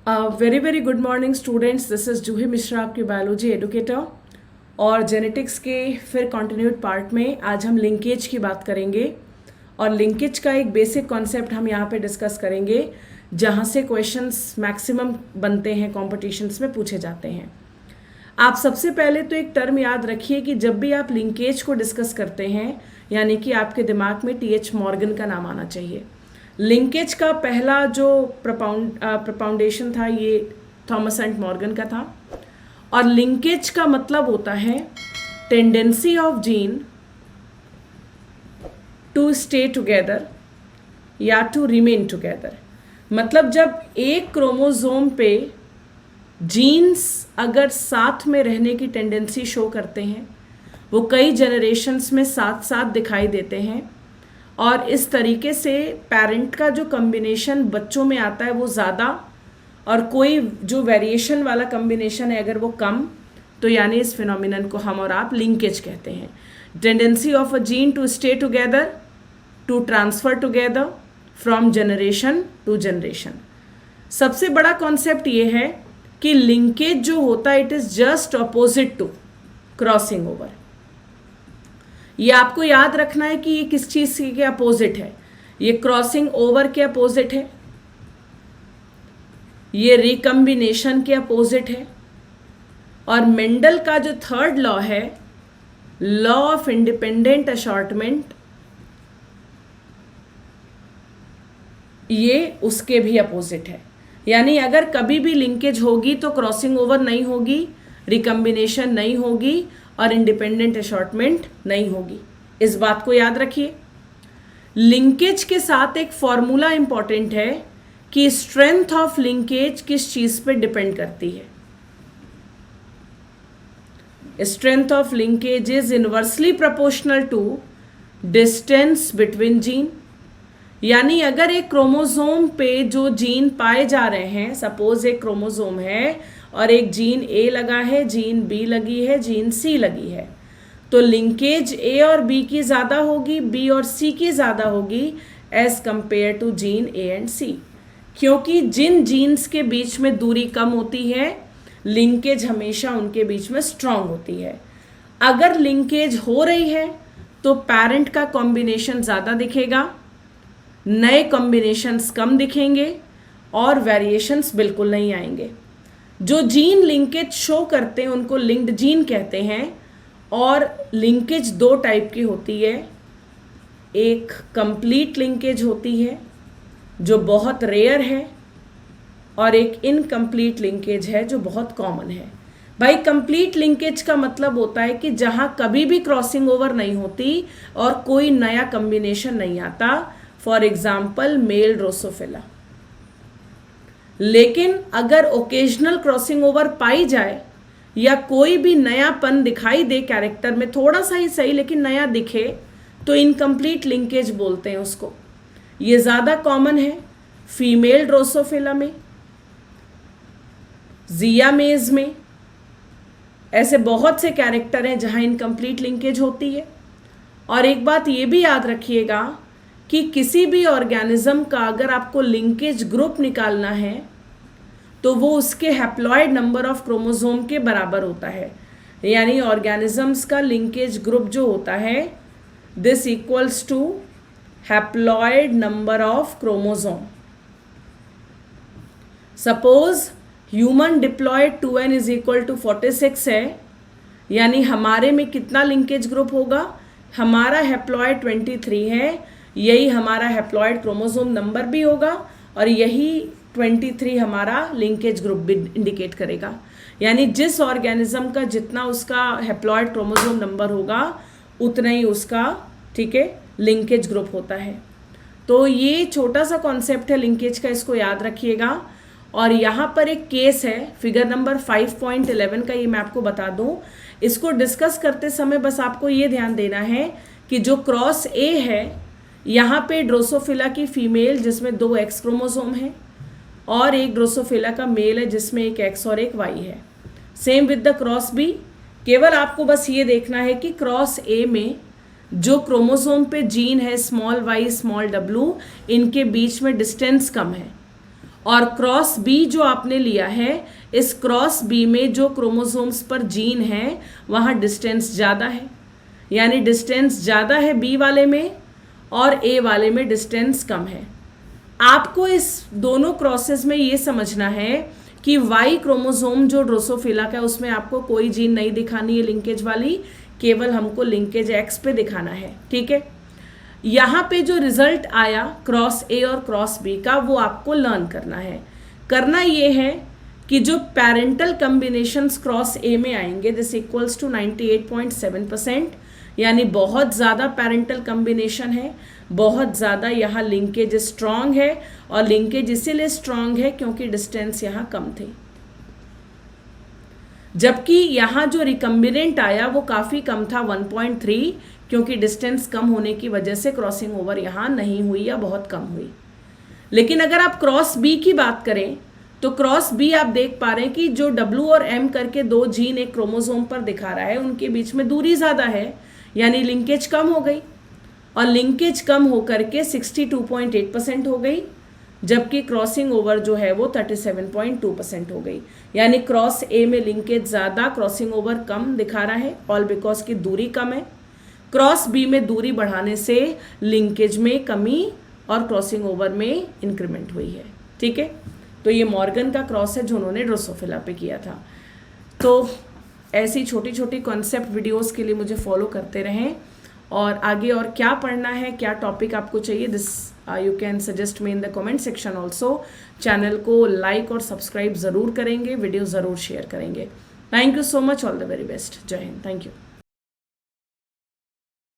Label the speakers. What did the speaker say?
Speaker 1: Very very good morning students, this is Juhi Mishra, आपकी biology educator. और genetics के फिर कॉन्टिन्यूड पार्ट में आज हम लिंकेज की बात करेंगे और लिंकेज का एक बेसिक कॉन्सेप्ट हम यहाँ पे डिस्कस करेंगे जहाँ से क्वेश्चंस मैक्सिमम बनते हैं, कॉम्पिटिशन्स में पूछे जाते हैं। आप सबसे पहले तो एक टर्म याद रखिए कि जब भी आप लिंकेज को डिस्कस करते हैं यानी कि आपके दिमाग में टी.एच. मॉर्गन का नाम आना चाहिए। लिंकेज का पहला जो प्रपाउंडेशन था ये थॉमस एंड मॉर्गन का था। और लिंकेज का मतलब होता है tendency of gene to stay together या टू रिमेन टुगेदर। मतलब जब एक क्रोमोसोम पे जीन्स अगर साथ में रहने की टेंडेंसी शो करते हैं, वो कई जनरेशन्स में साथ साथ दिखाई देते हैं और इस तरीके से पेरेंट का जो कम्बिनेशन बच्चों में आता है वो ज़्यादा और कोई जो वेरिएशन वाला कम्बिनेशन है अगर वो कम, तो यानी इस फिनोमिनन को हम और आप लिंकेज कहते हैं। Tendency of a gene to stay together, to transfer together from generation to generation. सबसे बड़ा कॉन्सेप्ट ये है कि लिंकेज जो होता है it is just opposite to crossing over. ये आपको याद रखना है कि ये किस चीज़ के अपोजिट है। ये क्रॉसिंग ओवर के अपोजिट है, ये रिकम्बिनेशन के अपोजिट है। और मेंडल का जो थर्ड लॉ है, लॉ ऑफ इंडिपेंडेंट असॉर्टमेंट, ये उसके भी अपोजिट है। यानी अगर कभी भी लिंकेज होगी तो क्रॉसिंग ओवर नहीं होगी, रिकम्बिनेशन नहीं होगी और इंडिपेंडेंट असॉर्टमेंट नहीं होगी। इस बात को याद रखिए। लिंकेज के साथ एक फॉर्मूला इंपॉर्टेंट है कि स्ट्रेंथ ऑफ लिंकेज किस चीज पे डिपेंड करती है। Strength of linkage is inversely proportional to distance between gene. यानी अगर एक क्रोमोसोम पे जो जीन पाए जा रहे हैं, सपोज एक क्रोमोसोम है और एक जीन ए लगा है, जीन बी लगी है, जीन सी लगी है, तो लिंकेज ए और बी की ज़्यादा होगी, बी और सी की ज़्यादा होगी as compared to gene A and C. क्योंकि जिन जीन्स के बीच में दूरी कम होती है लिंकेज हमेशा उनके बीच में स्ट्रांग होती है। अगर लिंकेज हो रही है तो पेरेंट का कॉम्बिनेशन ज़्यादा दिखेगा, नए कॉम्बिनेशंस कम दिखेंगे और वेरिएशंस बिल्कुल नहीं आएंगे। जो जीन लिंकेज शो करते हैं उनको लिंक्ड जीन कहते हैं। और लिंकेज दो टाइप की होती है, एक कंप्लीट लिंकेज होती है जो बहुत रेयर है और एक इनकम्प्लीट लिंकेज है जो बहुत कॉमन है। भाई कंप्लीट लिंकेज का मतलब होता है कि जहाँ कभी भी क्रॉसिंग ओवर नहीं होती और कोई नया कम्बिनेशन नहीं आता, फॉर एग्जाम्पल मेल ड्रोसोफिला। लेकिन अगर ओकेजनल क्रॉसिंग ओवर पाई जाए या कोई भी नयापन दिखाई दे कैरेक्टर में, थोड़ा सा ही सही लेकिन नया दिखे, तो इनकम्प्लीट लिंकेज बोलते हैं उसको। ये ज़्यादा कॉमन है फीमेल ड्रोसोफिला में, जियामेज में। ऐसे बहुत से कैरेक्टर हैं जहाँ इनकम्प्लीट लिंकेज होती है। और एक बात ये भी याद रखिएगा कि किसी भी ऑर्गेनिज्म का अगर आपको लिंकेज ग्रुप निकालना है तो वो उसके हैप्लॉइड नंबर ऑफ क्रोमोसोम के बराबर होता है। यानी ऑर्गेनिजम्स का लिंकेज ग्रुप जो होता है this equals to haploid number of chromosome. Suppose human diploid 2n is equal to 46 है, यानी हमारे में कितना लिंकेज ग्रुप होगा, हमारा हैप्लॉइड 23 है, यही हमारा हैप्लॉइड क्रोमोसोम नंबर भी होगा और यही 23 हमारा लिंकेज ग्रुप भी इंडिकेट करेगा। यानी जिस ऑर्गेनिज्म का जितना उसका हैप्लॉइड क्रोमोसोम नंबर होगा उतना ही उसका, ठीक है, लिंकेज ग्रुप होता है। तो ये छोटा सा कॉन्सेप्ट है लिंकेज का, इसको याद रखिएगा। और यहाँ पर एक केस है फिगर नंबर 5.11 का, ये मैं आपको बता दूँ। इसको डिस्कस करते समय बस आपको ये ध्यान देना है कि जो क्रॉस ए है यहाँ पे ड्रोसोफिला की फीमेल जिसमें 2 एक्स क्रोमोसोम है और एक ड्रोसोफिला का मेल है जिसमें एक एक्स और एक वाई है। Same with the cross B. केवल आपको बस ये देखना है कि क्रॉस ए में जो क्रोमोसोम पे जीन है स्मॉल वाई स्मॉल डब्लू, इनके बीच में डिस्टेंस कम है और क्रॉस बी जो आपने लिया है, इस क्रॉस बी में जो क्रोमोसोम्स पर जीन है वहाँ डिस्टेंस ज़्यादा है, यानी डिस्टेंस ज़्यादा है बी वाले में और ए वाले में डिस्टेंस कम है। आपको इस दोनों क्रॉसेस में ये समझना है कि वाई क्रोमोसोम जो ड्रोसोफिला का है उसमें आपको कोई जीन नहीं दिखानी है लिंकेज वाली, केवल हमको लिंकेज एक्स पे दिखाना है, ठीक है। यहाँ पे जो रिजल्ट आया क्रॉस ए और क्रॉस बी का, वो आपको लर्न करना है। करना ये है कि जो पेरेंटल कम्बिनेशंस क्रॉस ए में आएंगे दिस इक्वल्स टू 98.7%, यानी बहुत ज़्यादा पेरेंटल कम्बिनेशन है, बहुत ज़्यादा यहाँ लिंकेज स्ट्रांग है, और लिंकेज इसीलिए स्ट्रांग है क्योंकि डिस्टेंस यहाँ कम थे। जबकि यहाँ जो रिकम्बिनेंट आया वो काफ़ी कम था 1.3, क्योंकि डिस्टेंस कम होने की वजह से क्रॉसिंग ओवर यहाँ नहीं हुई या बहुत कम हुई। लेकिन अगर आप क्रॉस बी की बात करें तो क्रॉस बी आप देख पा रहे हैं कि जो W और M करके दो जीन एक क्रोमोसोम पर दिखा रहा है उनके बीच में दूरी ज़्यादा है, यानी लिंकेज कम हो गई, और लिंकेज कम होकर के 62.8% हो गई, जबकि क्रॉसिंग ओवर जो है वो 37.2% हो गई। यानी क्रॉस ए में लिंकेज ज़्यादा, क्रॉसिंग ओवर कम दिखा रहा है, ऑल बिकॉज की दूरी कम है। क्रॉस बी में दूरी बढ़ाने से लिंकेज में कमी और क्रॉसिंग ओवर में इंक्रीमेंट हुई है, ठीक है। तो ये मॉर्गन का क्रॉस है जो उन्होंने ड्रोसोफिला पे किया था। तो ऐसी छोटी छोटी कॉन्सेप्ट वीडियोस के लिए मुझे फॉलो करते रहें, और आगे और क्या पढ़ना है, क्या टॉपिक आपको चाहिए, this you can suggest me in the comment section also. Channel को लाइक और सब्सक्राइब ज़रूर करेंगे, वीडियो ज़रूर शेयर करेंगे। Thank you so much, all the very best, जय हिंद, थैंक यू।